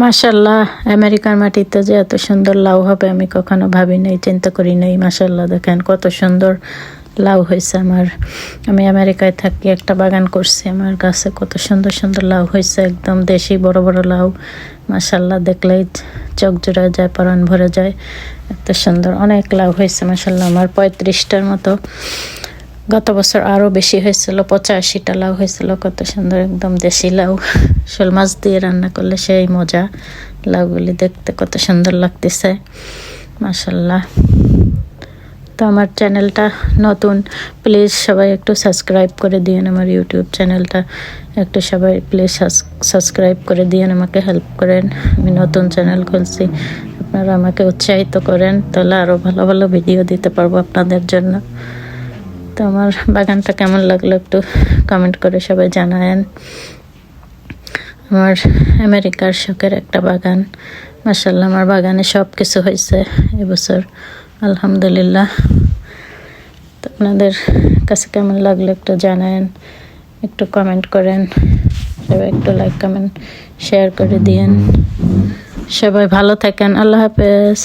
মাশাল্লাহ, আমেরিকার মাটিতে যে এত সুন্দর লাউ হবে আমি কখনো ভাবি নাই, চিন্তা করি নাই। মাশাল্লাহ, দেখেন কত সুন্দর লাউ হয়েছে আমার। আমি আমেরিকায় থাকি, একটা বাগান করছি, আমার গাছে কত সুন্দর সুন্দর লাউ হয়েছে, একদম দেশি বড় বড় লাউ। মাশাল্লাহ, দেখলেই চোখ জুড়ে যায়, পরাণ ভরে যায়, এত সুন্দর অনেক লাউ হয়েছে। মাশাল্লাহ, আমার 35টার মতো। গত বছর আরও বেশি হয়েছিল, 85টা লাউ হয়েছিল। কত সুন্দর একদম দেশি লাউ, শোল মাছ দিয়ে রান্না করলে সেই মজা। লাউগুলি দেখতে কত সুন্দর লাগতেছে, মাশাল্লাহ। তো আমার চ্যানেলটা নতুন, প্লিজ সবাই একটু সাবস্ক্রাইব করে দিয়েন। আমার ইউটিউব চ্যানেলটা একটু সবাই প্লিজ সাবস্ক্রাইব করে দিয়েন, আমাকে হেল্প করেন। আমি নতুন চ্যানেল খুলছি, আপনারা আমাকে উৎসাহিত করেন, তাহলে আরও ভালো ভালো ভিডিও দিতে পারবো আপনাদের জন্য। তো আমার বাগানটা কেমন লাগলো একটু কমেন্ট করে সবাই জানায়েন। আমার আমেরিকার শখের একটা বাগান। মাশাল্লাহ, আমার বাগানে সব কিছু হয়েছে এবছর, আলহামদুলিল্লাহ। তো আপনাদের কাছে কেমন লাগলো একটু জানায়েন, একটু কমেন্ট করেন, সবাই একটু লাইক কমেন্ট শেয়ার করে দিয়েন। সবাই ভালো থাকেন, আল্লাহ হাফেজ।